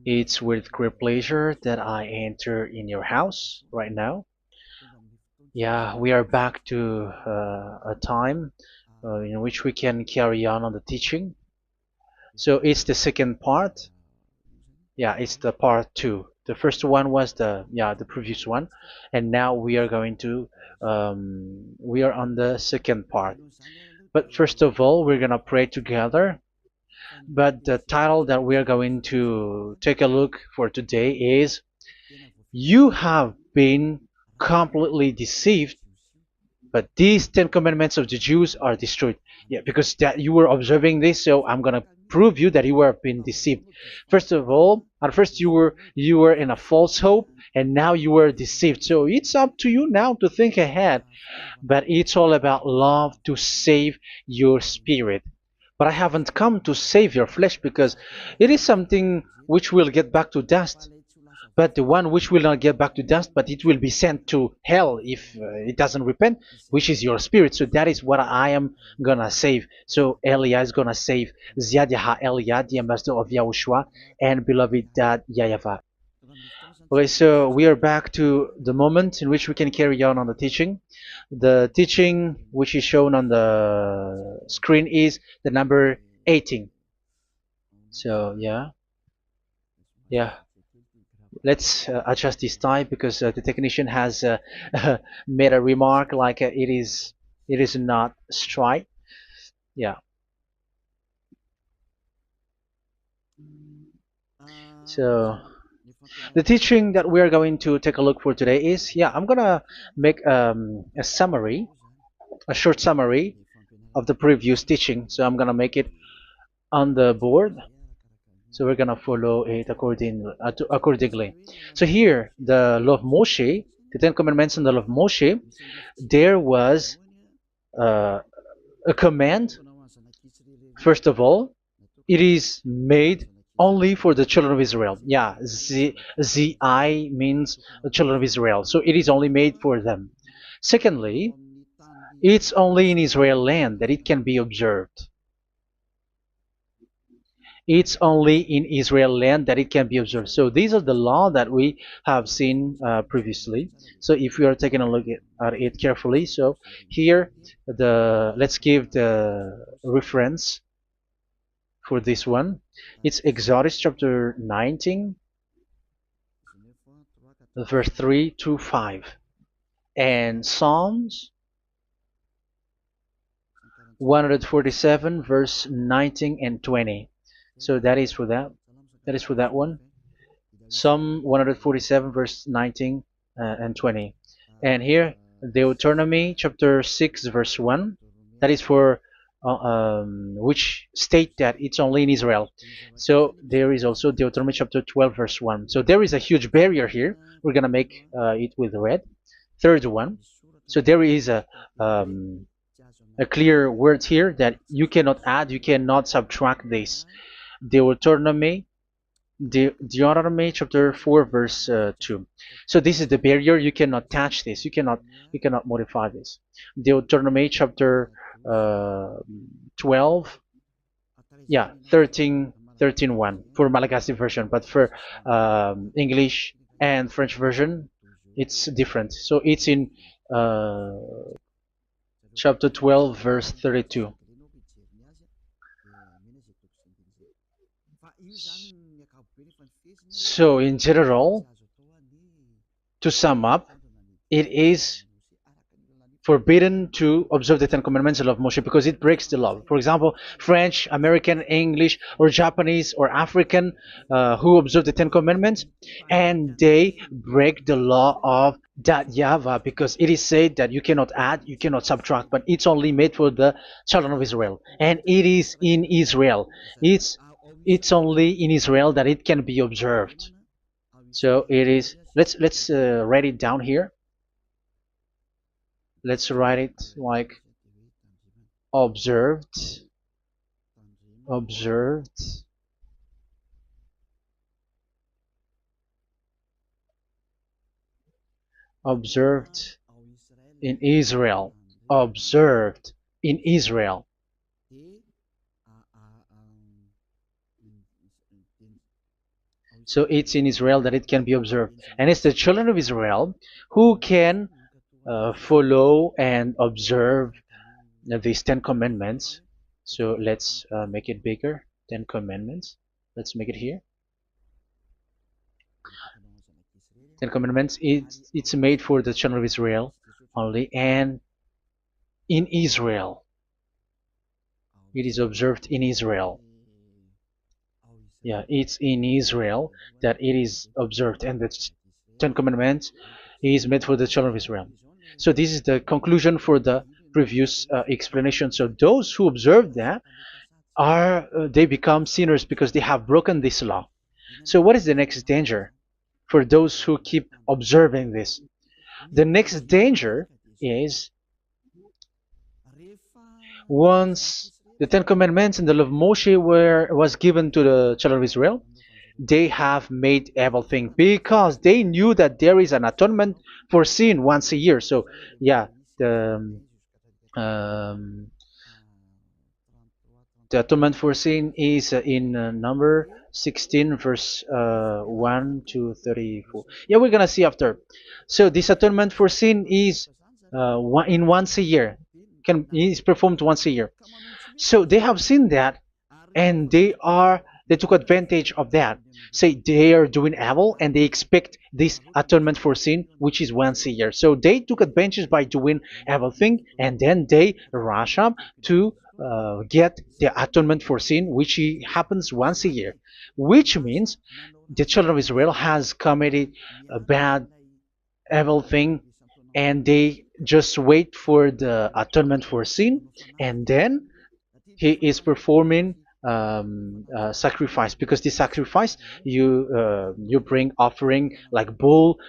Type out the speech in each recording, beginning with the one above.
It's with great pleasure that I enter in your house right now. Yeah, we are back to a time in which we can carry on the teaching. So it's the second part. Yeah, it's the part two. The first one was the previous one, and now we are going to we are on the second part. But first of all, we're gonna pray together. But the title that we are going to take a look for today is "You have been completely deceived, but these Ten Commandments of the Jews are destroyed." Yeah, because that you were observing this, so I'm gonna prove you that you were being deceived. First of all, at first you were in a false hope, and now you were deceived. So it's up to you now to think ahead. But it's all about love to save your spirit. But I haven't come to save your flesh because it is something which will get back to dust. But the one which will not get back to dust, but it will be sent to hell if it doesn't repent, which is your spirit. So that is what I am gonna save. So Elia is gonna save Ziadiha Elia, the ambassador of Yahushua, and beloved dad YAHVAH. Okay, so we are back to the moment in which we can carry on the teaching. The teaching which is shown on the screen is the number 18. So yeah, let's adjust this time because the technician has made a remark like it is not straight. Yeah. So the teaching that we are going to take a look for today is, I'm gonna make a summary, a short summary of the previous teaching. So I'm gonna make it on the board. So we're gonna follow it accordingly. So here, the law of Moshe, the Ten Commandments and the law of Moshe, there was uh, a command. First of all, it is made only for the children of Israel. Yeah, Z means the children of Israel. So it is only made for them. Secondly, it's only in Israel land that it can be observed. It's only in Israel land that it can be observed. So these are the law that we have seen previously. So if we are taking a look at it carefully, so here let's give the reference for this one. It's Exodus chapter 19, verse 3 to 5, and Psalms 147, verse 19 and 20. So that is for that. That is for that one. Psalm 147, verse 19 and 20. And here, Deuteronomy chapter 6, verse 1. That is for which state that it's only in Israel. So there is also Deuteronomy chapter 12, verse 1. So there is a huge barrier here. We're going to make it with red. Third one. So there is a clear word here that you cannot add, you cannot subtract this. Deuteronomy chapter 4, verse 2. So this is the barrier. You cannot touch this. You cannot modify this. Deuteronomy chapter 12, 13:1 for Malagasy version, but for English and French version, it's different. So it's in chapter 12, verse 32. So in general, to sum up, it is forbidden to observe the Ten Commandments of Moshe because it breaks the law. For example, French, American, English, or Japanese or African who observe the Ten Commandments and they break the law of that YAHVAH because it is said that you cannot add, you cannot subtract, but it's only made for the children of Israel, and it is in Israel. It's only in Israel that it can be observed. So it is. Let's write it down here. Let's write it like observed, observed, observed in Israel, observed in Israel. So it's in Israel that it can be observed. And it's the children of Israel who can follow and observe these 10 commandments. So let's make it bigger. 10 commandments. Let's make it here. 10 commandments. It's made for the children of Israel only, and in Israel. It is observed in Israel. Yeah, it's in Israel that it is observed, and the Ten Commandments is made for the children of Israel. So this is the conclusion for the previous explanation. So those who observe that are they become sinners because they have broken this law. So what is the next danger for those who keep observing this? The next danger is once the Ten Commandments and the law of Moshe was given to the children of Israel, they have made everything because they knew that there is an atonement for sin once a year. So yeah, um, the atonement for sin is in number 16 verse 1 to 34. Yeah, we're gonna see after. So this atonement for sin is once a year, is performed once a year. So they have seen that, and they took advantage of that. Say they are doing evil and they expect this atonement for sin, which is once a year. So they took advantage by doing evil thing, and then they rush up to get the atonement for sin, which happens once a year, which means the children of Israel has committed a bad evil thing, and they just wait for the atonement for sin, and then he is performing sacrifice, because the sacrifice you bring offering like bull,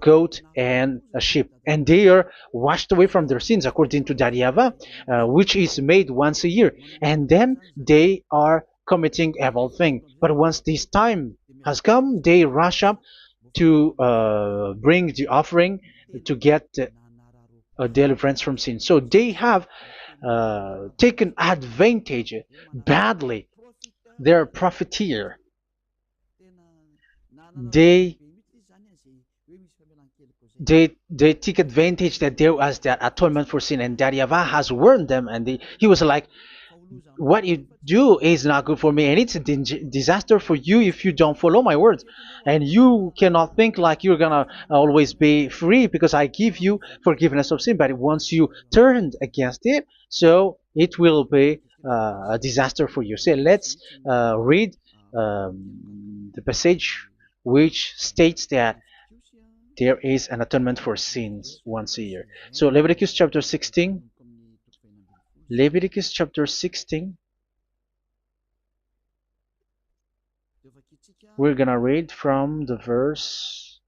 goat, and a sheep, and they are washed away from their sins according to that YAHVAH, which is made once a year, and then they are committing evil thing. But once this time has come, they rush up to bring the offering to get deliverance from sin. So they have taken advantage badly. They're profiteer. They they take advantage that there was that atonement for sin, and that YAHVAH has warned them, and he was like, what you do is not good for me, and it's a disaster for you if you don't follow my words, and you cannot think like you're gonna always be free because I give you forgiveness of sin, but once you turned against it, so it will be a disaster for you. So let's read the passage which states that there is an atonement for sins once a year. So Leviticus chapter 16. Leviticus chapter 16. We're gonna read from the verse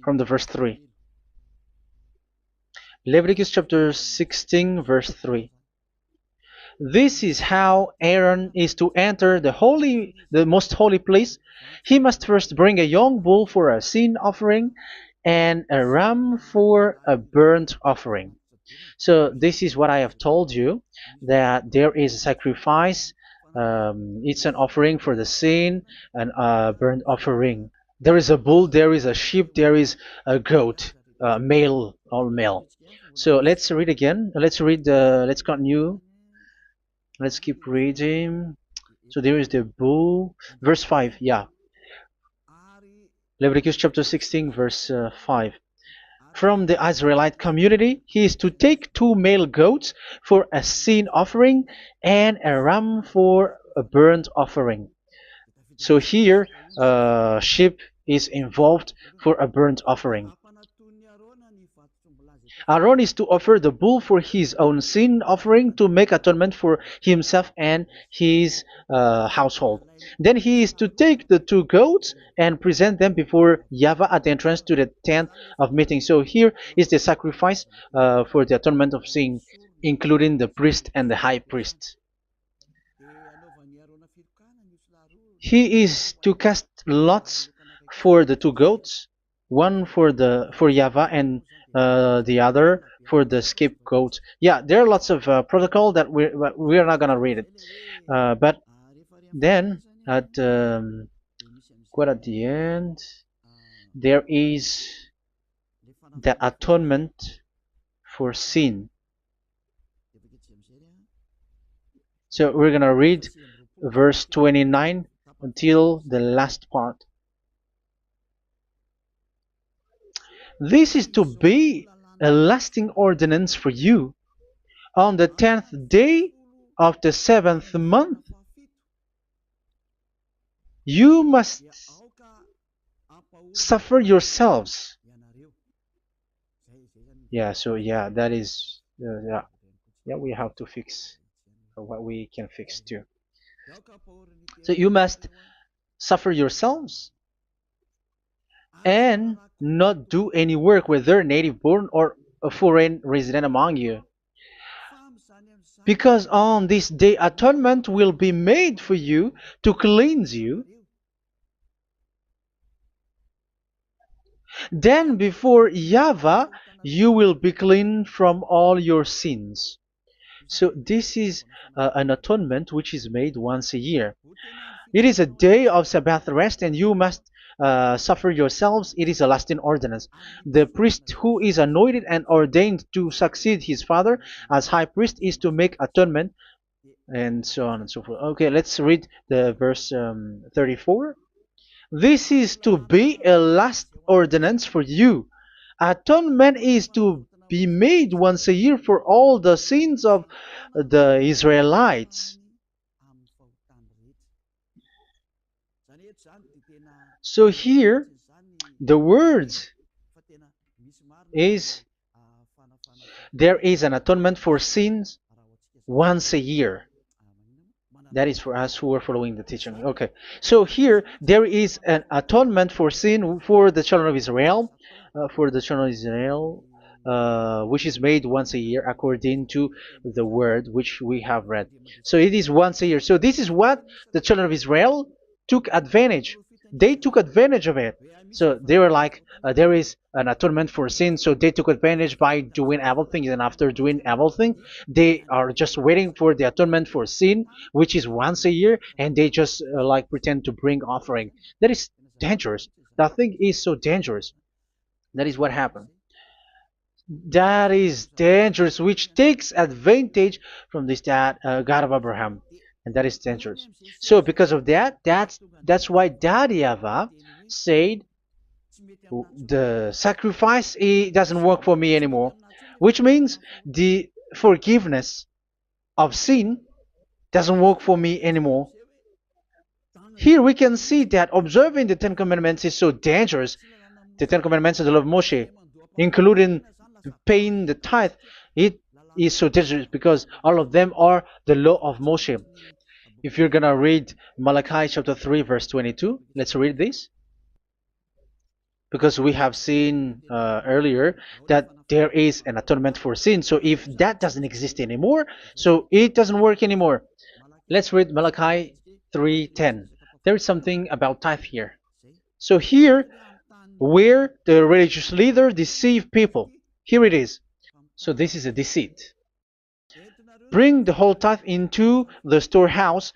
3. Leviticus chapter 16 verse 3. This is how Aaron is to enter the most holy place. He must first bring a young bull for a sin offering and a ram for a burnt offering. So this is what I have told you, that there is a sacrifice. It's an offering for the sin, and a burnt offering. There is a bull, there is a sheep, there is a goat, male, all male. So let's read again. Let's continue. Let's keep reading. So there is the bull, verse 5. Yeah, Leviticus chapter 16 verse 5. From the Israelite community, he is to take 2 male goats for a sin offering and a ram for a burnt offering. So here, sheep is involved for a burnt offering. Aaron is to offer the bull for his own sin offering to make atonement for himself and his household. Then he is to take the 2 goats and present them before YAHVAH at the entrance to the tent of meeting. So here is the sacrifice for the atonement of sin, including the priest and the high priest. He is to cast lots for the 2 goats, one for YAHVAH and the other for the scapegoat. Yeah, there are lots of protocol that we are not gonna read it, but then at quite at the end, there is the atonement for sin. So we're going to read verse 29 until the last part. This is to be a lasting ordinance for you. On the 10th day of the 7th month, you must suffer yourselves. Yeah, so yeah, that is, yeah, we have to fix what we can fix too. So you must suffer yourselves and not do any work, whether native born or a foreign resident among you. Because on this day atonement will be made for you to cleanse you. Then before YAHVAH you will be clean from all your sins. So this is an atonement which is made once a year. It is a day of Sabbath rest, and you must suffer yourselves. It is a lasting ordinance. The priest who is anointed and ordained to succeed his father as high priest is to make atonement, and so on and so forth. Okay, let's read the verse 34. This is to be a last ordinance for you. Atonement is to be made once a year for all the sins of the Israelites. So here, the words is there is an atonement for sins once a year. That is for us who are following the teaching. Okay, so here there is an atonement for sin for the children of Israel, which is made once a year according to the word which we have read. So it is once a year. So this is what the children of Israel took advantage. They took advantage of it. So they were like, there is an atonement for sin, so they took advantage by doing evil things, and after doing evil things, they are just waiting for the atonement for sin, which is once a year, and they just like pretend to bring offering. That is dangerous. That thing is so dangerous. That is what happened. That is dangerous, which takes advantage from this God of Abraham, and that is dangerous. So because of that, that's why Daddy YAHVAH said the sacrifice, it doesn't work for me anymore, which means the forgiveness of sin doesn't work for me anymore. Here we can see that observing the Ten Commandments is so dangerous. The Ten Commandments of the law of Moshe, including paying the tithe, it is so dangerous because all of them are the law of Moshe. If you're gonna read Malachi chapter 3 verse 22, let's read this. Because we have seen earlier that there is an atonement for sin. So if that doesn't exist anymore, so it doesn't work anymore. Let's read Malachi 3:10. There is something about tithe here. So here, where the religious leader deceive people, here it is. So this is a deceit. Bring the whole tithe into the storehouse,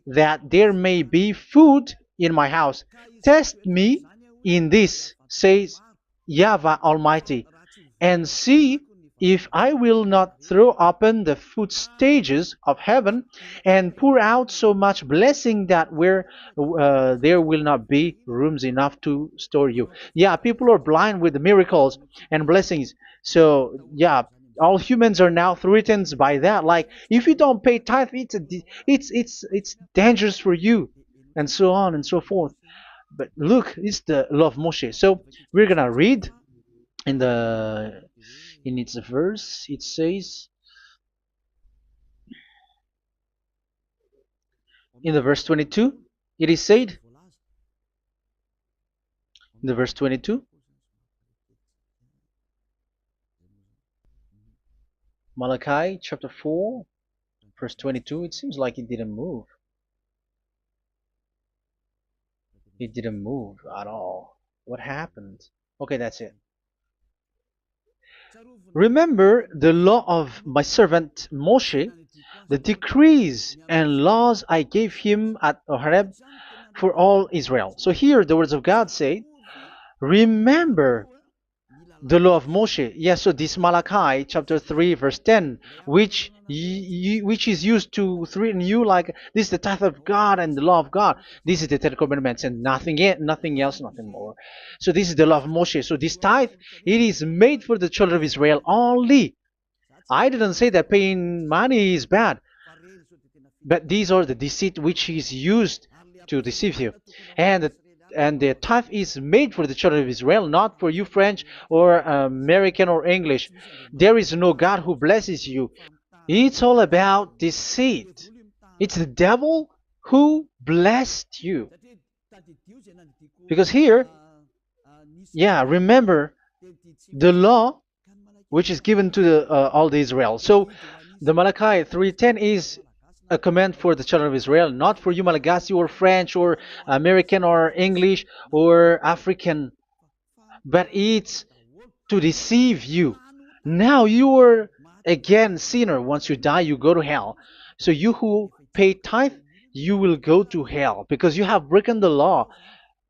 that there may be food in my house. Test me in this, says YAHVAH Almighty, and see if I will not throw open the food stages of heaven and pour out so much blessing that where there will not be rooms enough to store you. Yeah, people are blind with the miracles and blessings. So yeah, all humans are now threatened by that. Like, if you don't pay tithe, it's dangerous for you, and so on and so forth. But look, it's the law of Moshe. So we're gonna read in its verse. It says in the verse 22. It is said in the verse 22. Malachi chapter 4 verse 22. It seems like it didn't move. It didn't move at all. What happened? Okay, that's it. Remember the law of my servant Moshe, the decrees and laws I gave him at Horeb for all Israel. So here the words of God say, remember the law of Moshe. Yes, so this Malachi chapter 3 verse 10, which is used to threaten you like this is the tithe of God and the law of God. This is the Ten Commandments and nothing yet, nothing else, nothing more. So this is the law of Moshe. So this tithe, it is made for the children of Israel only. I didn't say that paying money is bad, but these are the deceit which is used to deceive you. And the tithe is made for the children of Israel, not for you French or American or English. There is no God who blesses you. It's all about deceit. It's the devil who blessed you. Because here, yeah, remember the law which is given to all the Israel. So the Malachi 3:10 is a command for the children of Israel, not for you Malagasy or French or American or English or African, but it's to deceive you. Now you are again sinner. Once you die, you go to hell. So you who pay tithe, you will go to hell because you have broken the law.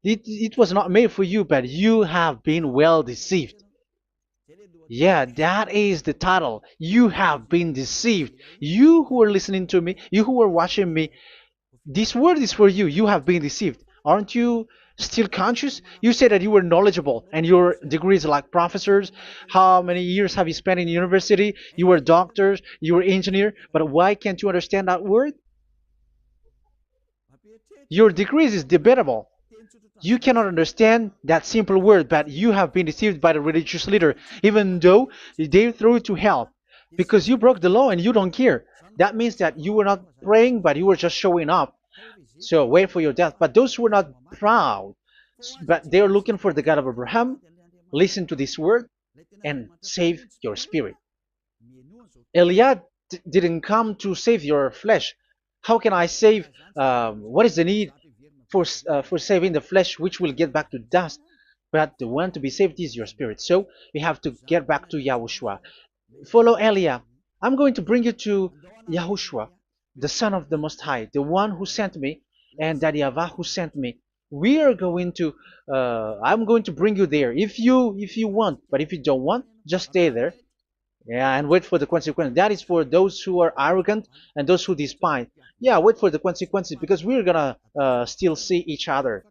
It was not made for you, but you have been well deceived. Yeah, that is the title. You have been deceived. You who are listening to me, you who are watching me, this word is for you. You have been deceived. Aren't you still conscious? You say that you were knowledgeable and your degrees like professors. How many years have you spent in university? You were doctors, you were engineer, but why can't you understand that word? Your degrees is debatable. You cannot understand that simple word, but you have been deceived by the religious leader, even though they threw you to hell because you broke the law and you don't care. That means that you were not praying, but you were just showing up. So wait for your death. But those who are not proud, but they are looking for the God of Abraham, listen to this word and save your spirit. Eliad didn't come to save your flesh. How can I save? What is the need for saving the flesh, which will get back to dust? But the one to be saved is your spirit. So we have to get back to YAHOSHUAH. Follow Eliah. I'm going to bring you to YAHOSHUAH, the Son of the Most High, the one who sent me, and that YAHVAH who sent me. We are going to. I'm going to bring you there if you want, but if you don't want, just stay there. Yeah, and wait for the consequences. That is for those who are arrogant and those who despise. Yeah, wait for the consequences because we're gonna still see each other.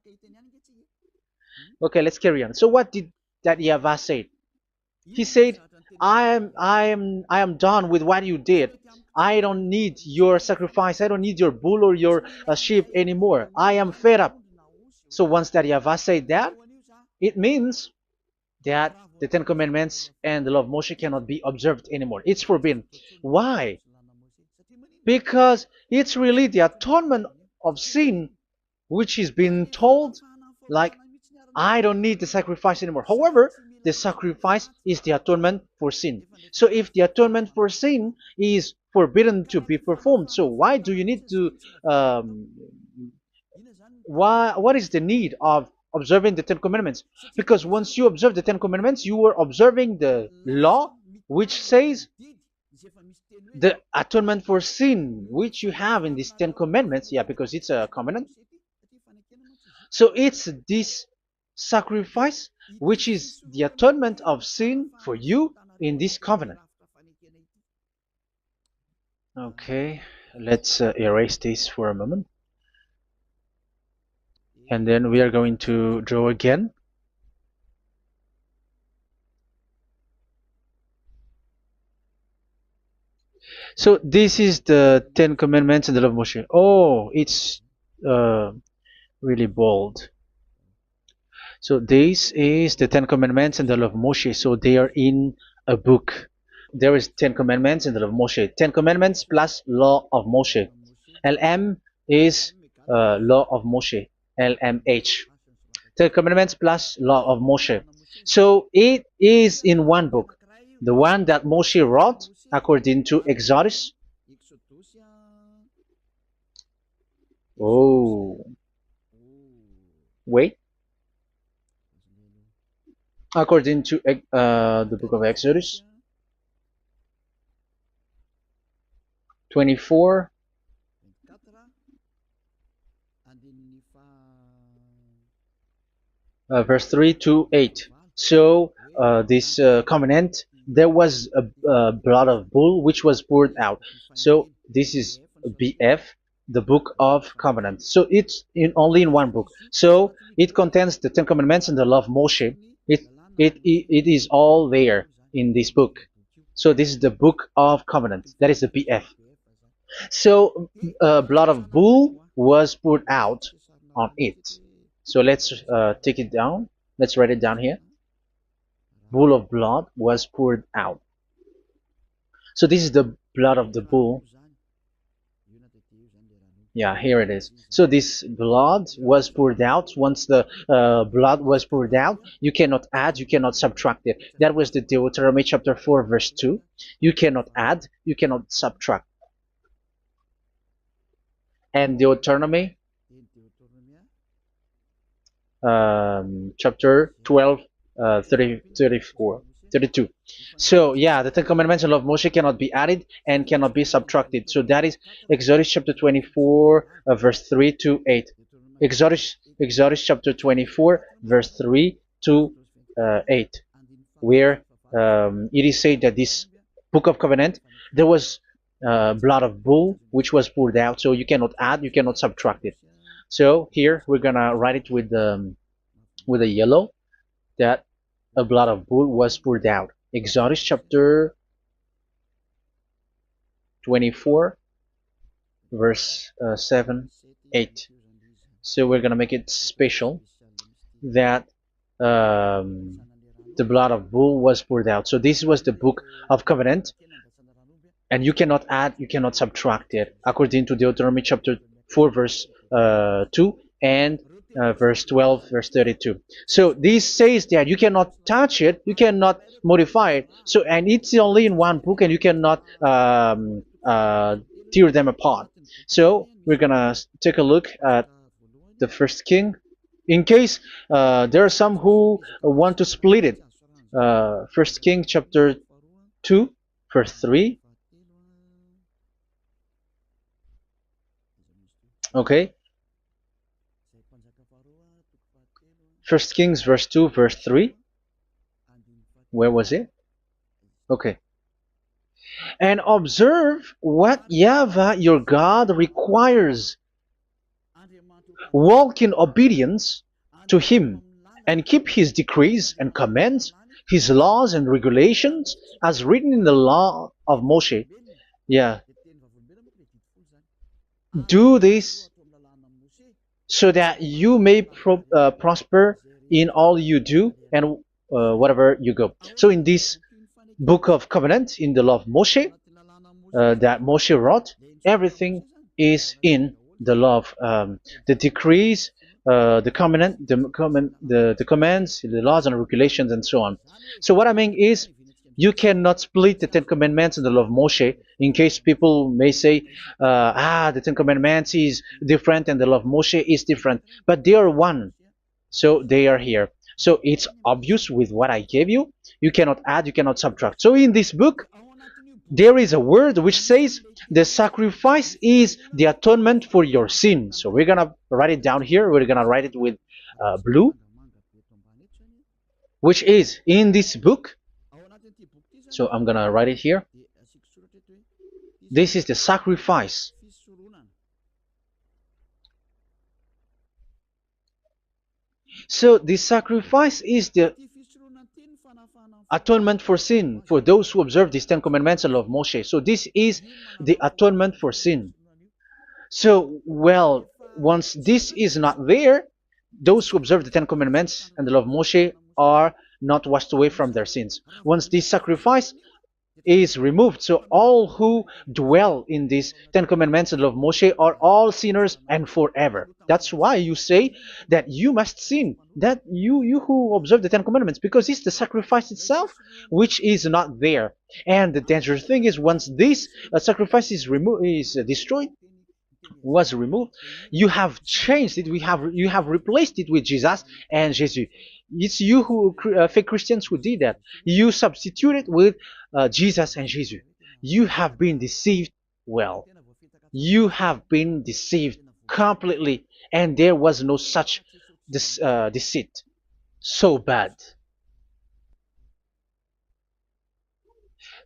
Okay, let's carry on. So what did that YAHVAH say? He said, I am done with what you did. I don't need your sacrifice. I don't need your bull or your sheep anymore. I am fed up. So once that YAHVAH said that, it means that the Ten Commandments and the law of Moshe cannot be observed anymore. It's forbidden. Why? Because it's really the atonement of sin which is being told, like, I don't need the sacrifice anymore. However, the sacrifice is the atonement for sin. So if the atonement for sin is forbidden to be performed, so why do you need to what is the need of observing the Ten Commandments? Because once you observe the Ten Commandments, you are observing the law which says the atonement for sin which you have in these Ten Commandments. Yeah, because it's a covenant. So it's this sacrifice which is the atonement of sin for you in this covenant. Okay, let's erase this for a moment. And then we are going to draw again. So this is the Ten Commandments and the law of Moshe. Oh, it's really bold. So this is the Ten Commandments and the law of Moshe. So they are in a book. There is Ten Commandments and the law of Moshe. Ten Commandments plus law of Moshe. LM is law of Moshe. LMH. Ten Commandments plus law of Moshe. So it is in one book. The one that Moshe wrote according to Exodus. Oh, wait. According to the book of Exodus. 24, verse 3 to 8. So this covenant, there was a blood of bull which was poured out. So this is BF, the book of covenant. So it's only in one book. So it contains the Ten Commandments and the law of Moshe. It is all there in this book. So this is the book of covenant. That is the BF. So blood of bull was poured out on it. So let's take it down. Let's write it down here. Bull of blood was poured out. So this is the blood of the bull. Yeah, here it is. So this blood was poured out. Once the blood was poured out, you cannot add, you cannot subtract it. That was the Deuteronomy chapter 4, verse 2. You cannot add, you cannot subtract. And Deuteronomy chapter 12, 32. So yeah, the Ten Commandments and law of Moshe cannot be added and cannot be subtracted. So that is Exodus chapter 24, verse 3 to 8. Exodus chapter 24, verse 3 to 8, where it is said that this book of covenant, there was blood of bull which was poured out. So you cannot add, you cannot subtract it. So here we're gonna write it with a yellow, that a blood of bull was poured out. Exodus chapter 24, verse 7, 8. So we're gonna make it special that the blood of bull was poured out. So this was the book of covenant, and you cannot add, you cannot subtract it, according to Deuteronomy chapter 4, verse 2 and verse 12, verse 32. So this says that you cannot touch it, you cannot modify it. So, and it's only in one book, and you cannot tear them apart. So we're gonna take a look at the first king, in case there are some who want to split it. First King chapter 2, verse 3. Okay. First Kings verse 2, verse 3. Where was it? Okay. And observe what YAHVAH your God requires. Walk in obedience to him, and keep his decrees and commands, his laws and regulations, as written in the law of Moshe. Yeah. Do this so that you may prosper in all you do and whatever you go. So in this book of covenant, in the law of Moshe, that Moshe wrote, everything is in the law of the decrees, the covenant, the commands, the laws and regulations, and so on. So what I mean is, you cannot split the Ten Commandments and the law of Moshe, in case people may say, the Ten Commandments is different and the law of Moshe is different, but they are one. So they are here. So it's obvious with what I gave you. You cannot add, you cannot subtract. So in this book, there is a word which says the sacrifice is the atonement for your sin. So we're gonna write it down here. We're gonna write it with blue, which is in this book. So I'm gonna write it here. This is the sacrifice. So the sacrifice is the atonement for sin, for those who observe these Ten Commandments and law of Moshe. So this is the atonement for sin. So, well, once this is not there, those who observe the Ten Commandments and the law of Moshe are not washed away from their sins. Once this sacrifice is removed, so all who dwell in these Ten Commandments and law of Moshe are all sinners and forever. That's why you say that you must sin, that you who observe the Ten Commandments, because it's the sacrifice itself which is not there. And the dangerous thing is, once this sacrifice is removed, is destroyed, was removed, you have changed it. You have replaced it with Jesus and Jesus. It's you who fake Christians who did that. You substituted with Jesus and Jesus. You have been deceived well. You have been deceived completely, and there was no such deceit. So bad.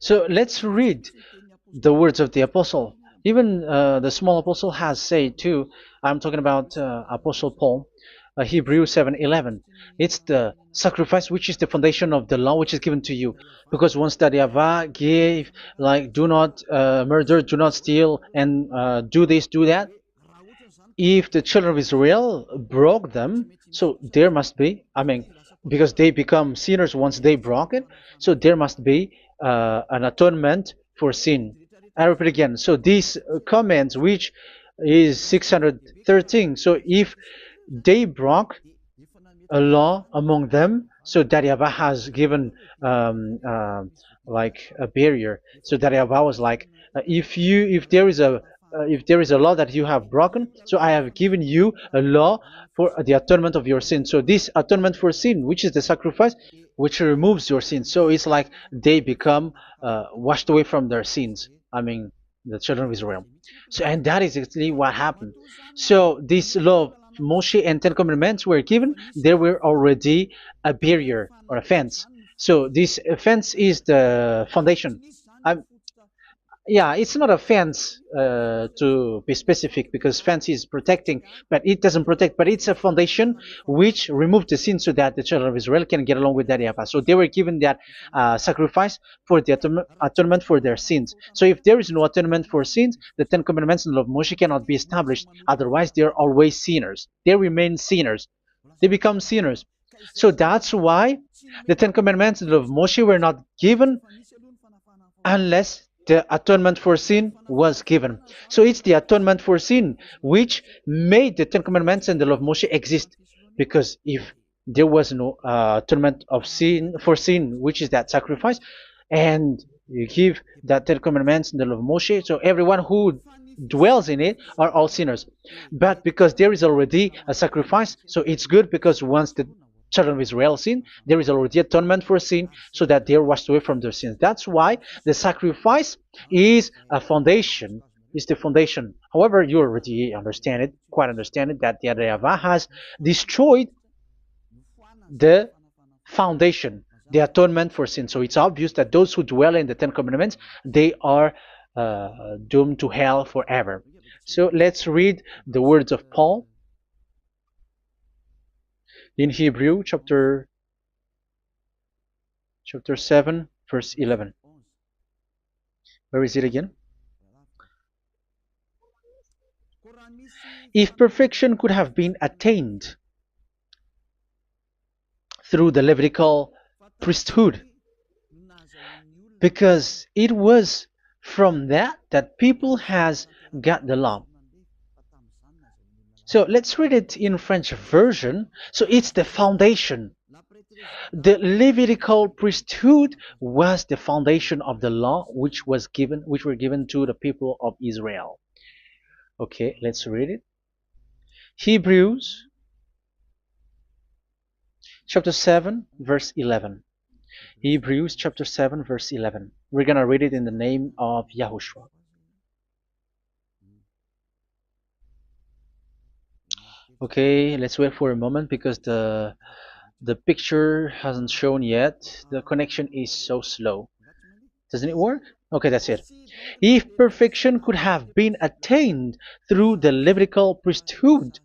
So let's read the words of the apostle. Even the small apostle has said too. I'm talking about Apostle Paul, Hebrews 7:11. It's the sacrifice which is the foundation of the law which is given to you. Because once that Yahweh gave, like, do not murder, do not steal, and do this, do that, if the children of Israel broke them, so there must be, I mean, because they become sinners once they broke it, so there must be an atonement for sin. I repeat again. So these comments, which is 613, so if they broke a law among them, so that Yahweh has given like a barrier. So that Yahweh was like, if there is a law that you have broken, so I have given you a law for the atonement of your sin. So this atonement for sin, which is the sacrifice, which removes your sins. So it's like they become washed away from their sins. I mean, the children of Israel. So, and that is exactly what happened. So this law of Moshe and Ten Commandments were given. There were already a barrier or a fence. So this fence is the foundation. I, yeah, it's not a fence to be specific, because fence is protecting, but it doesn't protect. But it's a foundation which removed the sin so that the children of Israel can get along with that Yahweh. So they were given that sacrifice for the atonement for their sins. So if there is no atonement for sins, the Ten Commandments and the law of Moshe cannot be established. Otherwise, they are always sinners. They remain sinners. They become sinners. So that's why the Ten Commandments and the law of Moshe were not given unless the atonement for sin was given. So it's the atonement for sin which made the Ten Commandments and the law of Moshe exist. Because if there was no atonement of sin for sin, which is that sacrifice, and you give that Ten Commandments and the law of Moshe, so everyone who dwells in it are all sinners. But because there is already a sacrifice, so it's good, because once the children of Israel sin, there is already atonement for sin, so that they are washed away from their sins. That's why the sacrifice is a foundation, is the foundation. However, you already understand it, quite understand it, that the YAHVAH has destroyed the foundation, the atonement for sin. So it's obvious that those who dwell in the Ten Commandments, they are doomed to hell forever. So let's read the words of Paul in Hebrew chapter 7 verse 11. Where is it again? If perfection could have been attained through the Levitical priesthood, because it was from that people has got the law. So let's read it in French version. So it's the foundation. The Levitical priesthood was the foundation of the law which were given to the people of Israel. Okay, let's read it. Hebrews chapter 7 verse 11. Hebrews chapter 7 verse 11. We're going to read it in the name of YAHOSHUAH. Okay, let's wait for a moment, because the picture hasn't shown yet. The connection is so slow. Doesn't it work? Okay, that's it. If perfection could have been attained through the Levitical priesthood,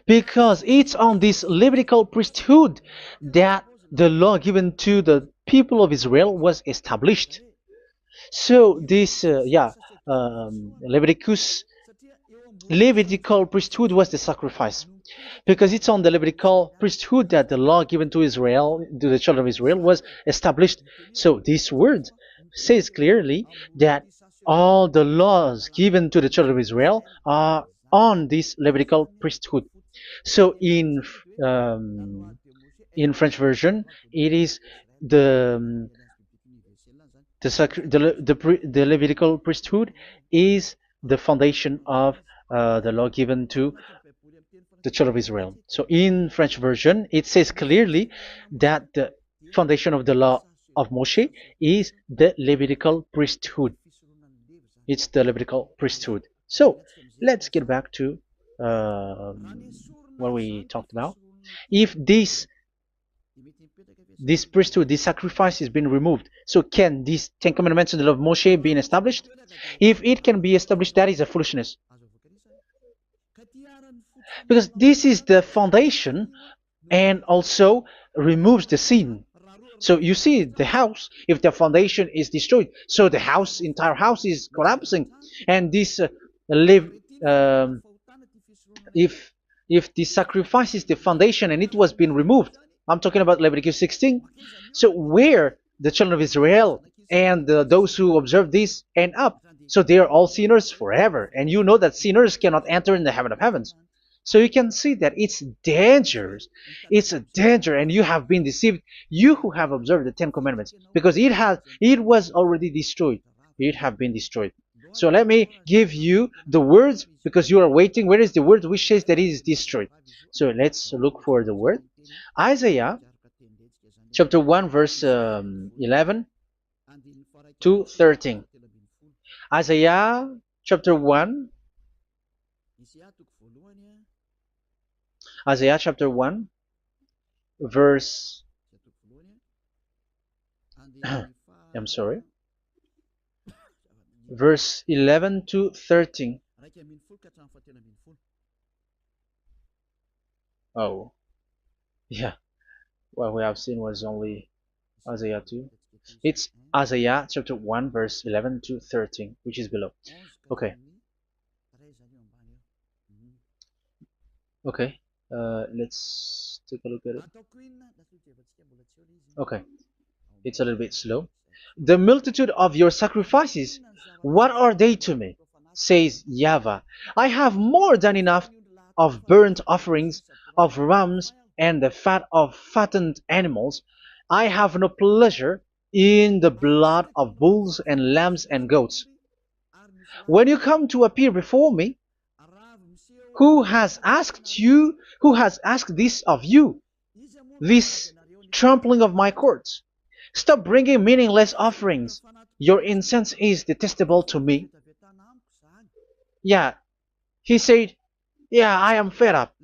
because it's on this Levitical priesthood that the law given to the people of Israel was established. So this, Levitical priesthood was the sacrifice, because it's on the Levitical priesthood that the law given to Israel, to the children of Israel, was established. So this word says clearly that all the laws given to the children of Israel are on this Levitical priesthood. So in French version, it is the Levitical priesthood is the foundation of the law given to the children of Israel. So in French version, it says clearly that the foundation of the law of Moshe is the Levitical priesthood. It's the Levitical priesthood. So let's get back to what we talked about. If this priesthood, this sacrifice is being removed, so can these Ten Commandments and the law of Moshe being established? If it can be established, that is a foolishness. Because this is the foundation and also removes the sin. So you see the house, if the foundation is destroyed, so the house, entire house is collapsing. And this live, um, if the sacrifice is the foundation and it was being removed, I'm talking about Leviticus 16. So where the children of Israel and those who observe this end up, so they are all sinners forever. And you know that sinners cannot enter in the heaven of heavens. So you can see that it's dangerous. It's a danger, and you have been deceived. You who have observed the Ten Commandments, because it was already destroyed. It have been destroyed. So let me give you the words because you are waiting. Where is the word which says that it is destroyed? So let's look for the word. Isaiah chapter 1 verse 11 to 13. Isaiah chapter 1. Isaiah chapter 1 verse I'm sorry, verse 11 to 13. Oh, yeah. What we have seen was only Isaiah 2. It's Isaiah chapter 1 verse 11 to 13, which is below. Okay. Okay. Let's take a look at it. Okay. It's a little bit slow. The multitude of your sacrifices, what are they to me? Says YAHVAH. I have more than enough of burnt offerings, of rams, and the fat of fattened animals. I have no pleasure in the blood of bulls and lambs and goats. When you come to appear before me, who has asked this of you, this trampling of my courts? Stop bringing meaningless offerings. Your incense is detestable to me. Yeah, he said, yeah, I am fed up.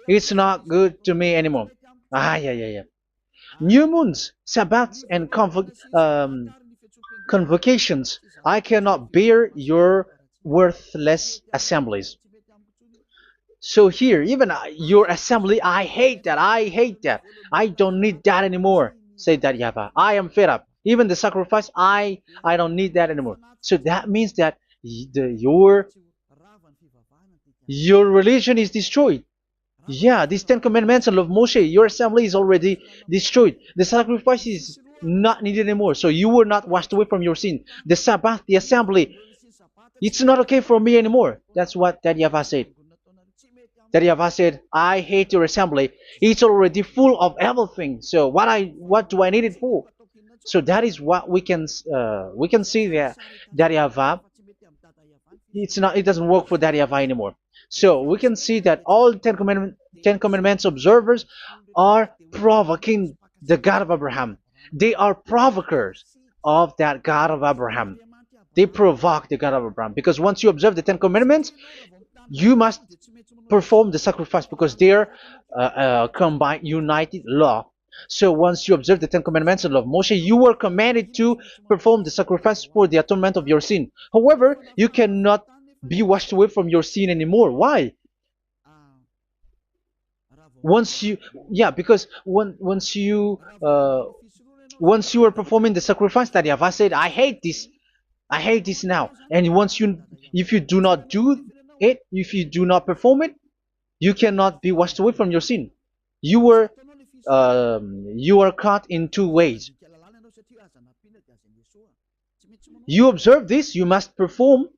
It's not good to me anymore. Yeah. New moons, Sabbaths, and convocations. I cannot bear your worthless assemblies. So here, even your assembly, I hate that. I hate that. I don't need that anymore. Say that, YAHVAH. I am fed up. Even the sacrifice, I don't need that anymore. So that means that your religion is destroyed. Yeah, these Ten Commandments and of Moshe, your assembly is already destroyed. The sacrifice is not needed anymore. So you were not washed away from your sin. The Sabbath, the assembly, it's not okay for me anymore. That's what that YAHVAH said. That YAHVAH said, I hate your assembly. It's already full of everything. So what do I need it for? So that is what we can see there. That YAHVAH, it doesn't work for that YAHVAH anymore. So we can see that all Ten Commandments observers are provoking the God of Abraham. They are provokers of that God of Abraham. They provoke the God of Abraham, because once you observe the Ten Commandments, you must perform the sacrifice, because they're combined, united law. So once you observe the Ten Commandments and love Moshe, you were commanded to perform the sacrifice for the atonement of your sin. However, you cannot be washed away from your sin anymore. Why? Once you, yeah, because once you are performing the sacrifice, that YAHVAH said, I hate this now. And if you do not do it, if you do not perform it, you cannot be washed away from your sin. You are caught in two ways. You observe this, you must perform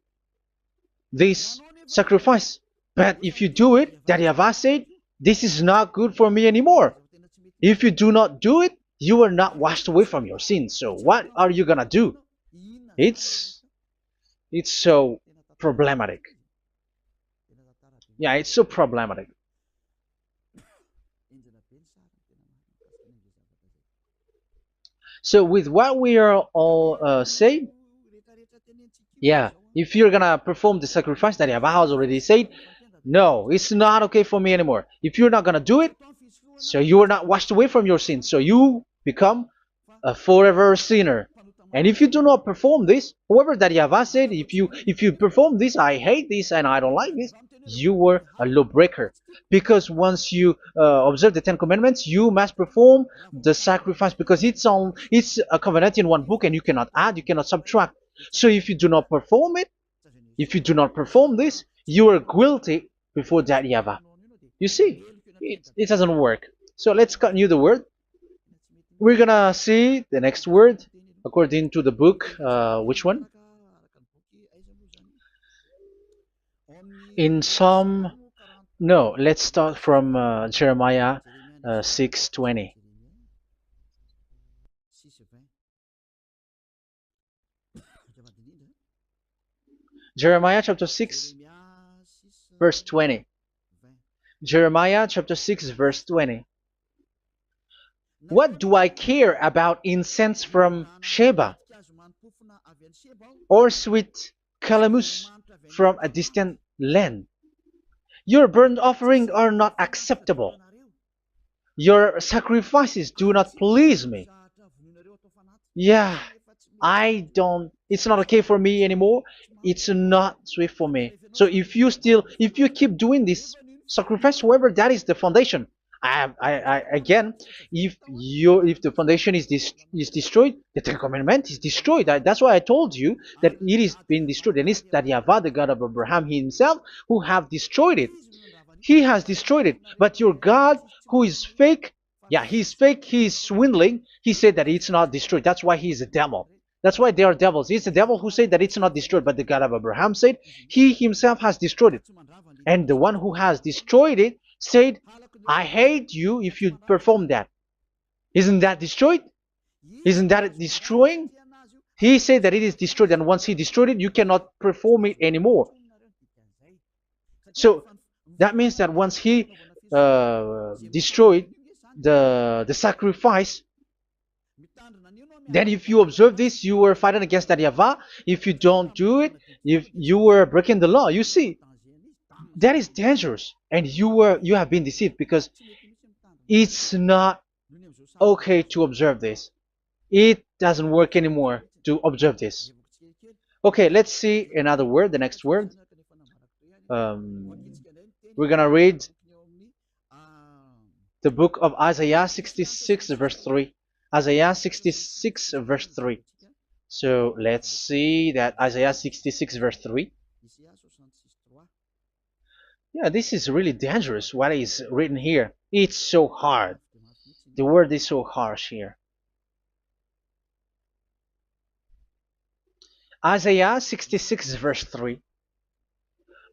this sacrifice. But if you do it, that YAHVAH said, this is not good for me anymore. If you do not do it, you are not washed away from your sin. So what are you gonna do? It's so problematic. Yeah, it's so problematic. So with what we are all saying, yeah, if you're gonna perform the sacrifice that YAHVAH has already said, no, it's not okay for me anymore. If you're not gonna do it, so you are not washed away from your sins, so you become a forever sinner. And if you do not perform this, whoever that YAHVAH said, if you perform this, I hate this and I don't like this, you were a lawbreaker. Because once you observe the Ten Commandments, you must perform the sacrifice, because it's a covenant in one book, and you cannot add, you cannot subtract. So if you do not perform it, if you do not perform this, you are guilty before that YAHVAH. You see, it doesn't work. So let's continue the word. We're gonna see the next word according to the book. Which one? In Psalm. No, let's start from Jeremiah 6:20. Jeremiah chapter 6, verse 20. Jeremiah chapter 6, verse 20. What do I care about incense from Sheba, or sweet calamus from a distant land? Your burnt offerings are not acceptable. Your sacrifices do not please me. Yeah, it's not okay for me anymore. It's not sweet for me. So if you keep doing this sacrifice, however, that is the foundation. Again, if the foundation is destroyed, the Ten Commandment is destroyed. That's why I told you that it is being destroyed, and it's that YAHVAH, the God of Abraham himself, who have destroyed it. He has destroyed it. But your God, who is fake, yeah, he's fake, he's swindling. He said that it's not destroyed. That's why he's a devil. That's why they are devils. It's the devil who said that it's not destroyed, but the God of Abraham said he himself has destroyed it. And the one who has destroyed it said, I hate you if you perform that. Isn't that destroyed? Isn't that destroying? He said that it is destroyed, and once he destroyed it, you cannot perform it anymore. So that means that once he destroyed the sacrifice, then if you observe this, you were fighting against that YAHVAH. If you don't do it, if you were breaking the law, you see, that is dangerous, and you have been deceived, because it's not okay to observe this. It doesn't work anymore to observe this. Okay, let's see another word, the next word. We're gonna read the book of Isaiah 66 verse 3. Isaiah 66 verse 3. So let's see that Isaiah 66 verse 3. Yeah, this is really dangerous what is written here. It's so hard. The word is so harsh here. Isaiah 66 verse 3.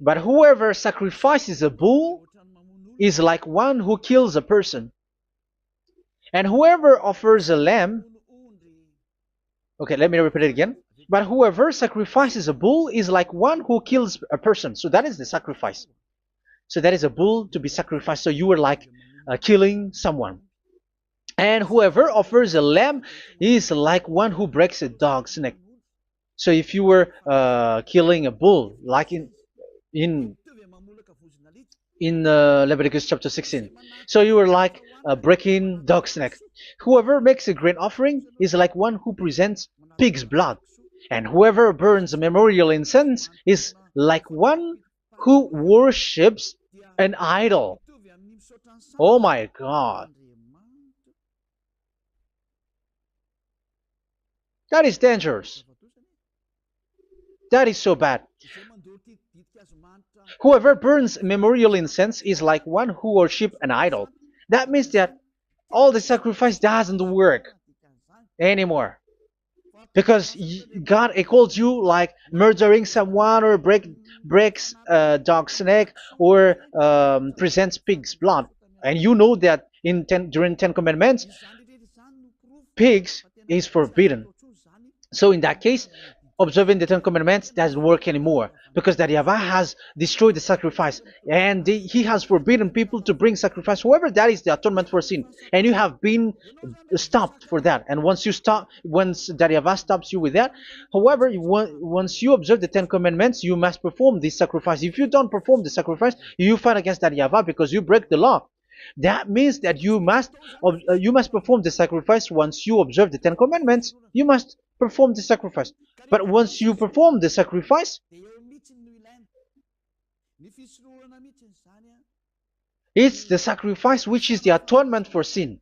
But whoever sacrifices a bull is like one who kills a person. And whoever offers a lamb... Okay, let me repeat it again. But whoever sacrifices a bull is like one who kills a person. So that is the sacrifice. So that is a bull to be sacrificed. So you were like killing someone. And whoever offers a lamb is like one who breaks a dog's neck. So if you were killing a bull, like in Leviticus chapter 16, so you were like breaking dog's neck. Whoever makes a grain offering is like one who presents pig's blood. And whoever burns a memorial incense is like one who worships an idol. Oh my God. That is dangerous. That is so bad. Whoever burns memorial incense is like one who worships an idol. That means that all the sacrifice doesn't work anymore. Because God calls you like murdering someone, or breaks a dog's neck, or presents pig's blood. And you know that during 10 Commandments, pigs is forbidden. So in that case, observing the Ten Commandments doesn't work anymore because that Yahweh has destroyed the sacrifice and he has forbidden people to bring sacrifice. However, that is the atonement for sin, and you have been stopped for that. And once you stop, once that Yahweh stops you with that, however, once you observe the Ten Commandments, you must perform this sacrifice. If you don't perform the sacrifice, you fight against that Yahweh because you break the law. That means that you must perform the sacrifice. Once you observe the Ten Commandments, you must perform the sacrifice. But once you perform the sacrifice, it's the sacrifice which is the atonement for sin.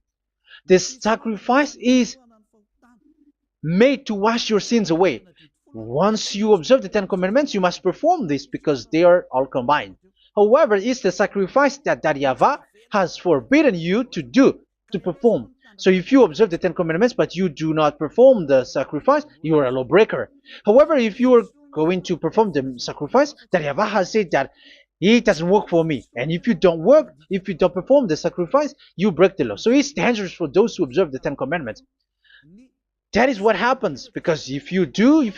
This sacrifice is made to wash your sins away. Once you observe the Ten Commandments, you must perform this because they are all combined. However, it's the sacrifice that Yahweh has forbidden you to do, to perform. So if you observe the Ten Commandments but you do not perform the sacrifice, you are a lawbreaker. However, if you are going to perform the sacrifice, that Yahweh has said that it doesn't work for me. And if you don't perform the sacrifice, you break the law. So it's dangerous for those who observe the Ten Commandments. That is what happens, because if you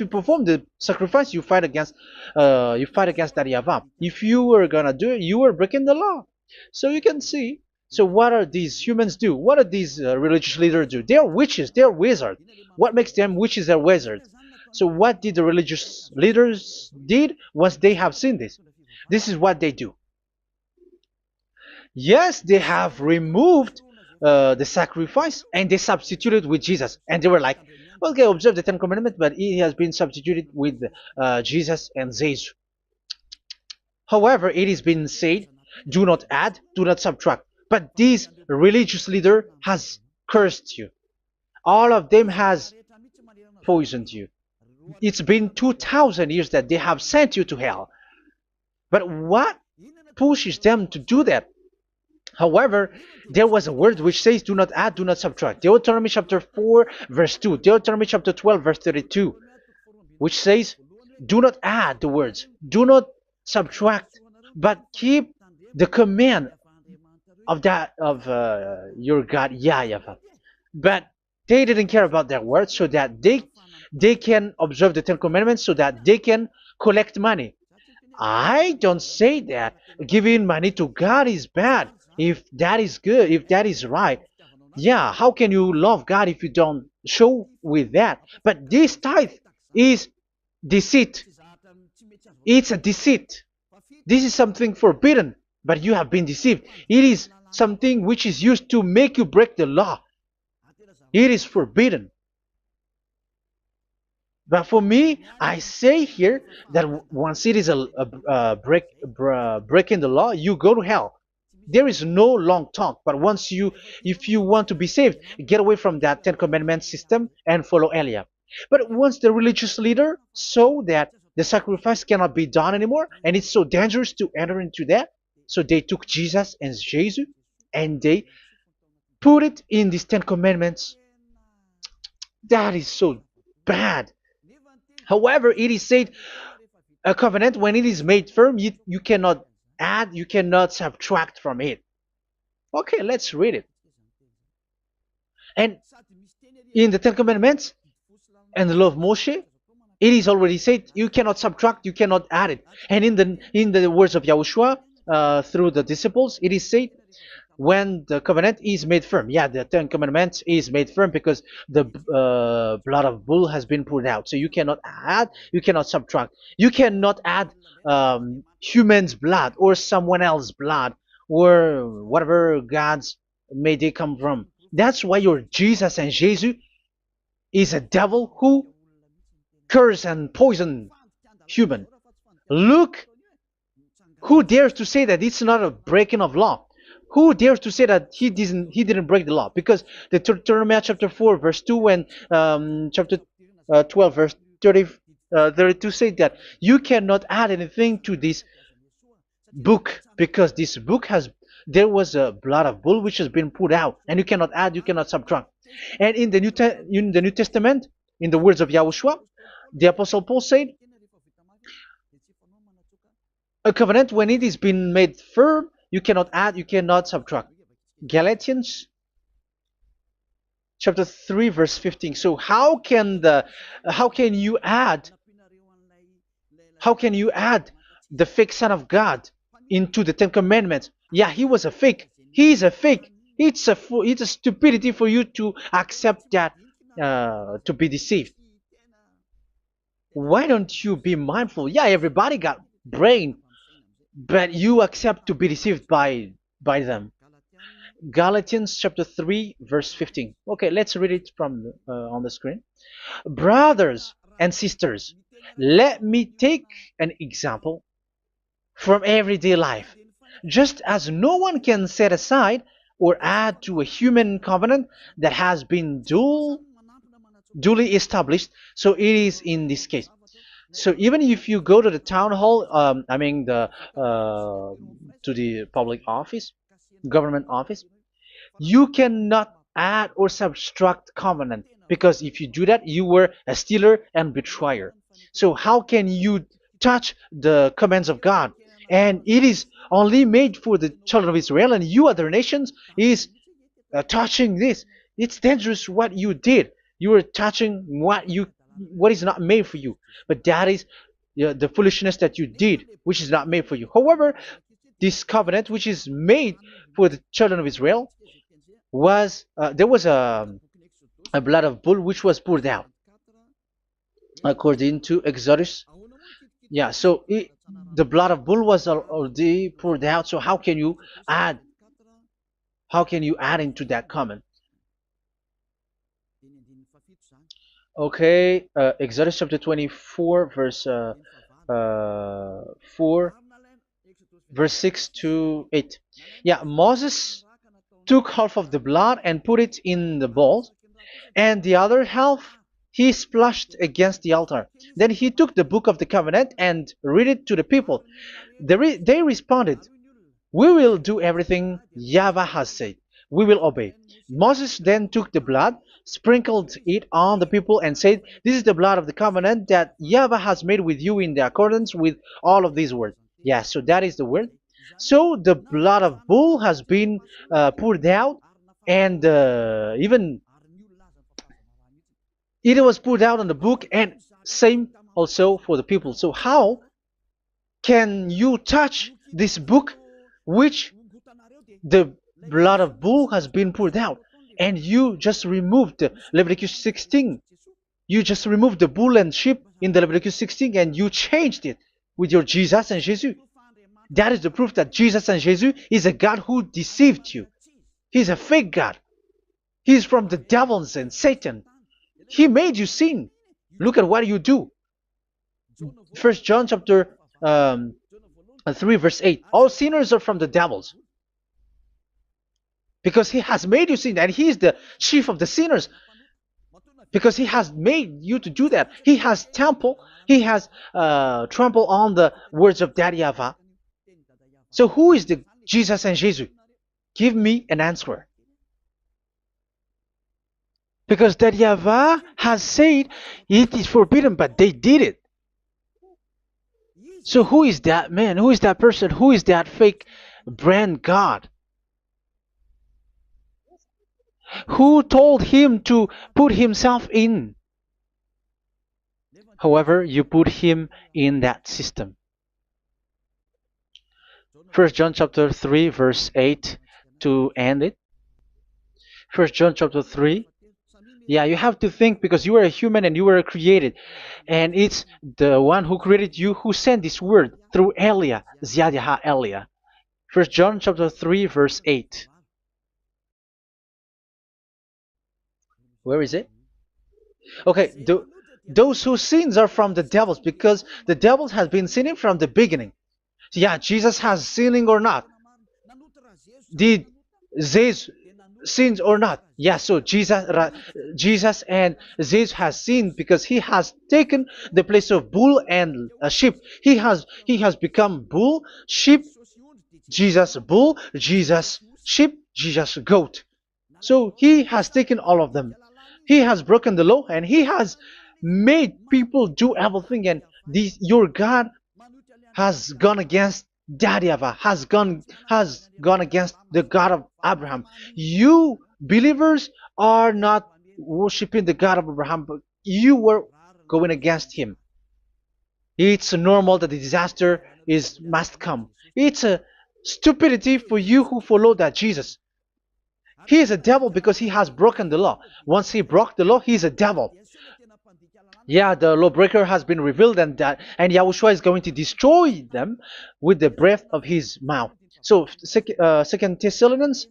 perform the sacrifice, you fight against that Yahweh. If you were gonna do it, you are breaking the law. So you can see. So what are these humans do? What are these religious leaders do? They are witches. They are wizards. What makes them witches and wizards? So what did the religious leaders did once they have seen this? This is what they do. Yes, they have removed the sacrifice and they substituted with Jesus, and they were like, okay, observe the Ten Commandments, but it has been substituted with Jesus and Jesus. However, it is been said, do not add, do not subtract. But this religious leader has cursed you. All of them has poisoned you. It's been 2,000 years that they have sent you to hell. But what pushes them to do that? However, there was a word which says, do not add, do not subtract. Deuteronomy chapter 4, verse 2. Deuteronomy chapter 12, verse 32. Which says, do not add the words, do not subtract, but keep the command of your God, YAHVAH. But they didn't care about their words, so that they can observe the Ten Commandments, so that they can collect money. I don't say that giving money to God is bad. If that is good, if that is right, yeah, how can you love God if you don't show with that? But this tithe is deceit. It's a deceit. This is something forbidden, but you have been deceived. It is something which is used to make you break the law. It is forbidden. But for me, I say here that once it is breaking the law, you go to hell. There is no long talk. But if you want to be saved, get away from that Ten Commandments system and follow Eliab. But once the religious leader saw that the sacrifice cannot be done anymore, and it's so dangerous to enter into that, so they took Jesus and Jesus and they put it in these Ten Commandments. That is so bad. However, it is said, a covenant, when it is made firm, you cannot add, you cannot subtract from it. Okay, let's read it. And in the Ten Commandments and the law of Moshe, it is already said you cannot subtract, you cannot add it. And in the words of YAHOSHUAH through the disciples, it is said, when the covenant is made firm. Yeah, the Ten Commandments is made firm because the blood of bull has been poured out. So you cannot add, you cannot subtract. You cannot add human's blood or someone else's blood or whatever gods may they come from. That's why your Jesus and Jesus is a devil who curse and poison human. Look, who dares to say that it's not a breaking of law? Who dares to say that he didn't break the law? Because the Deuteronomy chapter 4 verse 2 and chapter 12 verse 32 say that you cannot add anything to this book, because this book there was a blood of bull which has been put out, and you cannot add, you cannot subtract. And in the New Testament, in the words of YAHOSHUAH, the Apostle Paul said, a covenant, when it is been made firm, you cannot add, you cannot subtract. Galatians chapter 3 verse 15. So how can you add How can you add the fake Son of God into the Ten Commandments? Yeah, he was a fake. He is a fake. It's a stupidity for you to accept that, to be deceived. Why don't you be mindful? Yeah, everybody got brain, but you accept to be deceived by them. Galatians chapter 3 verse 15. Okay, let's read it from on the screen. Brothers and sisters, let me take an example from everyday life. Just as no one can set aside or add to a human covenant that has been duly established, so it is in this case. So even if you go to the town hall, I mean to the public office, government office, you cannot add or subtract covenant, because if you do that, you were a stealer and betrayer. So how can you touch the commands of God? And it is only made for the children of Israel, and you other nations is touching this. It's dangerous what you did. You are touching what is not made for you. But that is the foolishness that you did, which is not made for you. However, this covenant, which is made for the children of Israel, was there was a blood of bull which was poured out according to Exodus. Yeah, so the blood of bull was already poured out. So add how can you add into that comment? Okay, Exodus chapter 24 verse 4, verse 6 to 8. Yeah, Moses took half of the blood and put it in the bowl, and the other half he splashed against the altar. Then he took the book of the covenant and read it to the people. They responded, "We will do everything YAHVAH has said. We will obey." Moses then took the blood, sprinkled it on the people, and said, "This is the blood of the covenant that YAHVAH has made with you in the accordance with all of these words." Yeah, so that is the word. So the blood of bull has been poured out, and even it was poured out on the book, and same also for the people. So how can you touch this book which the blood of bull has been poured out, and you just removed Leviticus 16? You just removed the bull and sheep in the Leviticus 16, and you changed it with your Jesus and Jesus. That is the proof that Jesus and Jesus is a God who deceived you. He's a fake God. He's from the devils and Satan. He made you sin. Look at what you do. First John chapter 3 verse 8. All sinners are from the devils, because he has made you sin, and he is the chief of the sinners, because he has made you to do that. He has trampled on the words of Daddy YAHVAH. So who is the Jesus and Jesus? Give me an answer. Because Daddy YAHVAH has said it is forbidden, but they did it. So who is that man? Who is that person? Who is that fake brand God? Who told him to put himself in? However, you put him in that system. First John chapter 3 verse 8 to end it. First John chapter 3. Yeah, you have to think, because you are a human and you were created. And it's the one who created you who sent this word through Elia, Ziadiha Elia. First John chapter 3 verse 8. Where is it? Okay, those whose sins are from the devils, because the devil has been sinning from the beginning. Yeah, Jesus has sinning or not? Did Zeus sins or not? Yeah, so Jesus and Zeus has sinned, because he has taken the place of bull and a sheep. He has become bull, sheep, Jesus bull, Jesus sheep, Jesus goat. So he has taken all of them. He has broken the law, and he has made people do everything. And your God has gone against Daddy YAHVAH, has gone against the God of Abraham. You believers are not worshiping the God of Abraham, but you were going against him. It's normal that the disaster is must come. It's a stupidity for you who follow that Jesus. He is a devil because he has broken the law. Once he broke the law, he is a devil. Yeah, the lawbreaker has been revealed, and Yahushua is going to destroy them with the breath of his mouth. So, Second Thessalonians,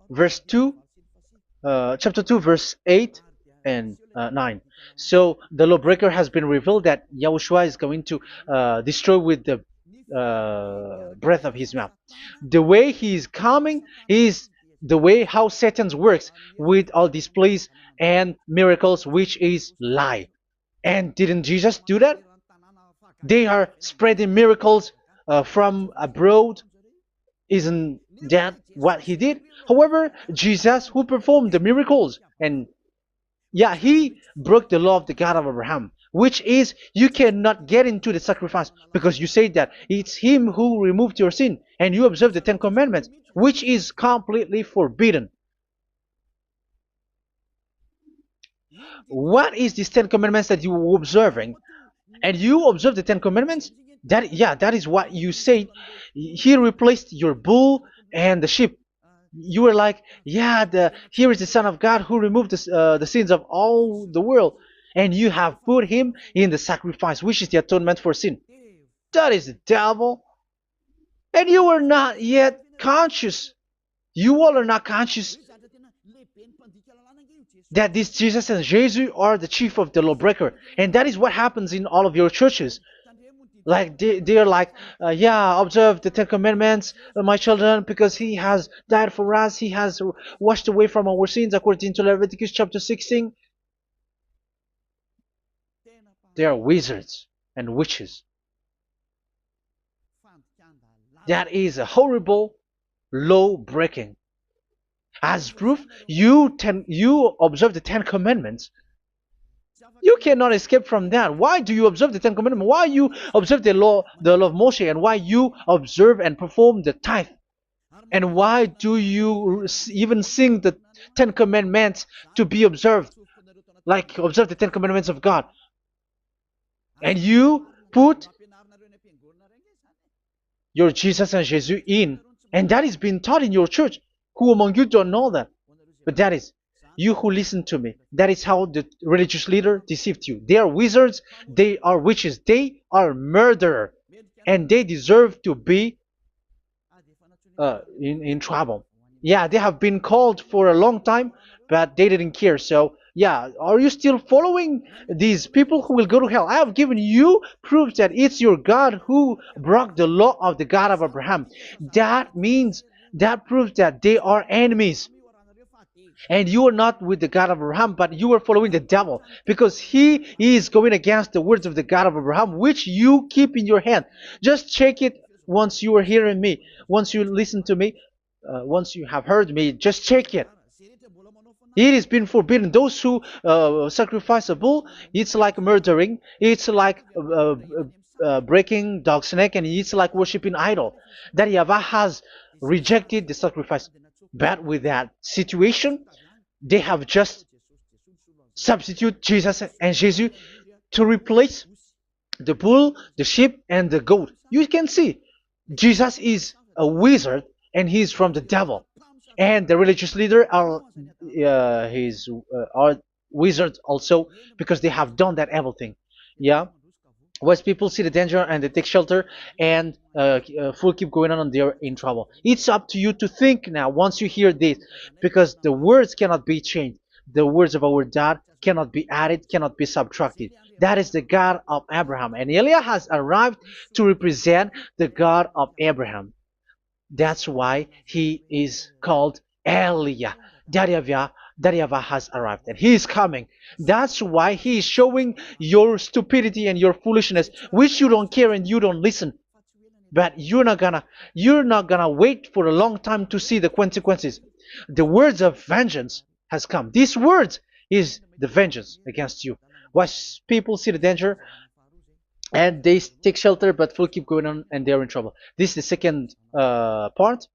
verse 2, chapter 2, verse 8 and 9. So the lawbreaker has been revealed that Yahushua is going to destroy with the breath of his mouth. The way he is coming is the way how Satan works with all displays and miracles, which is lie. And didn't Jesus do that? They are spreading miracles from abroad. Isn't that what he did? However, Jesus, who performed the miracles, and yeah, he broke the law of the God of Abraham, which is you cannot get into the sacrifice because you say that it's him who removed your sin, and you observe the Ten Commandments, which is completely forbidden. What is these Ten Commandments that you were observing? And you observe the Ten Commandments? That is what you said. He replaced your bull and the sheep. You were like, yeah, here is the Son of God who removed the sins of all the world, and you have put him in the sacrifice, which is the atonement for sin. That is the devil. And you are not yet conscious. You all are not conscious that this Jesus and Jesus are the chief of the lawbreaker. And that is what happens in all of your churches. Like they are like, yeah, observe the Ten Commandments, my children, because he has died for us. He has washed away from our sins according to Leviticus chapter 16. They are wizards and witches. That is a horrible law breaking. As proof, you observe the Ten Commandments. You cannot escape from that. Why do you observe the Ten Commandments? Why you observe the law of Moshe, and why you observe and perform the tithe? And why do you even sing the Ten Commandments to be observed? Like observe the Ten Commandments of God. And you put your Jesus and Jesus in. And that is being taught in your church. Who among you don't know that? But that is you who listen to me. That is how the religious leader deceived you. They are wizards. They are witches. They are murderers. And they deserve to be in trouble. Yeah, they have been called for a long time, but they didn't care. So, yeah, are you still following these people who will go to hell? I have given you proof that it's your God who broke the law of the God of Abraham. That proves that they are enemies. And you are not with the God of Abraham, but you are following the devil, because he is going against the words of the God of Abraham, which you keep in your hand. Just check it once you are hearing me, once you listen to me, once you have heard me, just check it. It has been forbidden. Those who sacrifice a bull, it's like murdering, it's like breaking dog's neck, and it's like worshiping idol. That YAHVAH has rejected the sacrifice. But with that situation, they have just substitute Jesus and Jesus to replace the bull, the sheep, and the goat. You can see Jesus is a wizard, and he's from the devil. And the religious leader are wizards also, because they have done that evil thing. Yeah. Once people see the danger and they take shelter, and full keep going on, and they're in trouble. It's up to you to think now once you hear this, because the words cannot be changed. The words of our God cannot be added, cannot be subtracted. That is the God of Abraham, and Eliah has arrived to represent the God of Abraham. That's why he is called Eliah. YAHVAH has arrived, and he is coming. That's why he is showing your stupidity and your foolishness, which you don't care and you don't listen. But you're not gonna wait for a long time to see the consequences. The words of vengeance has come. These words is the vengeance against you. Once people see the danger and they take shelter, but full keep going on, and they're in trouble. This is the second part,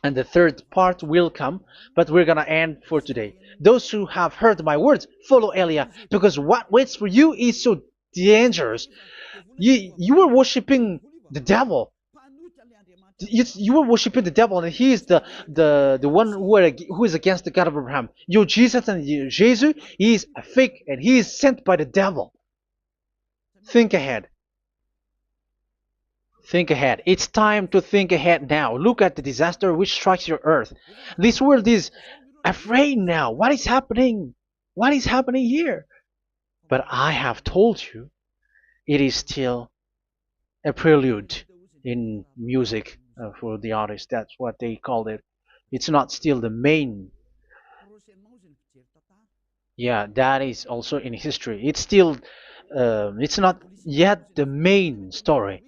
and the third part will come, but we're gonna end for today. Those who have heard my words, follow Eliah, because what waits for you is so dangerous. You were worshiping the devil. You were worshiping the devil, and he is the one who is against the God of Abraham. You Jesus and you, Jesus, he is a fake, and he is sent by the devil. Think ahead. Think ahead. It's time to think ahead now. Look at the disaster which strikes your earth. This world is afraid now. What is happening? What is happening here? But I have told you, it is still a prelude in music for the artist. That's what they called it. It's not still the main. Yeah, that is also in history. It's still, it's not yet the main story.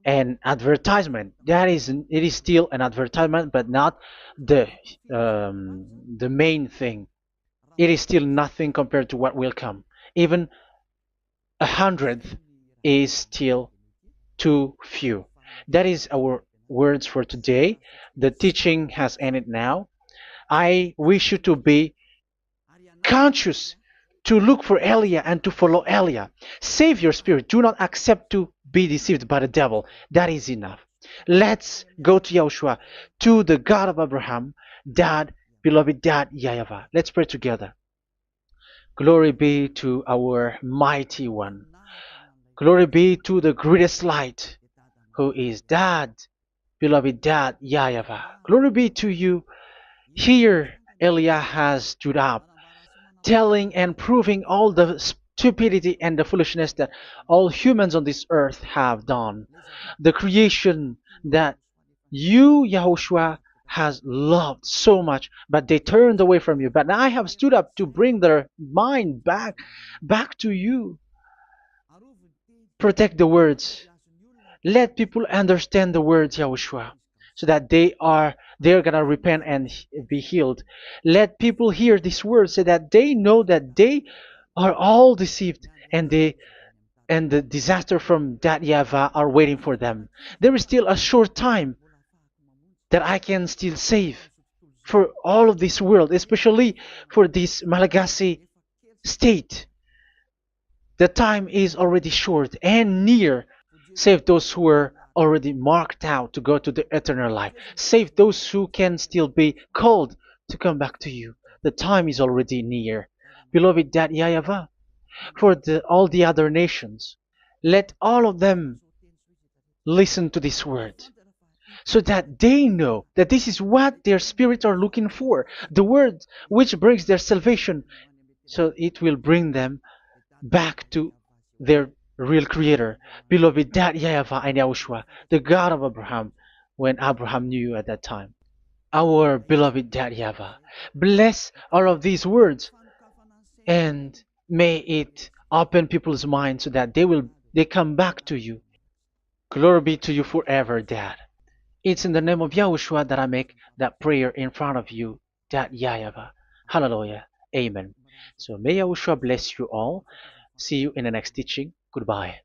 And advertisement, that is, it is still an advertisement, but not the the main thing. It is still nothing compared to what will come. Even a hundredth is still too few. That is our words for today. The teaching has ended now. I wish you to be conscious, to look for Elia and to follow Elia. Save your spirit. Do not accept to be deceived by the devil. That is enough. Let's go to Yahushua, to the God of Abraham, Dad, beloved Dad, YAHVAH. Let's pray together. Glory be to our mighty one. Glory be to the greatest light, who is Dad, beloved Dad, YAHVAH. Glory be to you. Here, Elia has stood up, telling and proving all the stupidity and the foolishness that all humans on this earth have done. The creation that you, Yahushua, has loved so much, but they turned away from you. But I have stood up to bring their mind back to you. Protect the words. Let people understand the words, Yahushua, so that they're gonna repent and be healed. Let people hear these words so that they know that they are all deceived, and the disaster from that YAHVAH are waiting for them. There is still a short time that I can still save for all of this world, especially for this Malagasy state. The time is already short and near. Save those who are already marked out to go to the eternal life. Save those who can still be called to come back to you. The time is already near. Beloved Dad YAHVAH, for all the other nations, let all of them listen to this word, so that they know that this is what their spirits are looking for, the word which brings their salvation, so it will bring them back to their real creator, beloved Dad YAHVAH and Yahushua, the God of Abraham, when Abraham knew you at that time. Our beloved Dad YAHVAH, bless all of these words, and may it open people's minds so that they come back to you. Glory be to you forever, Dad. It's in the name of Yahushua that I make that prayer in front of you, Dad YAHVAH. Hallelujah. Amen. So may Yahushua bless you all. See you in the next teaching. Goodbye.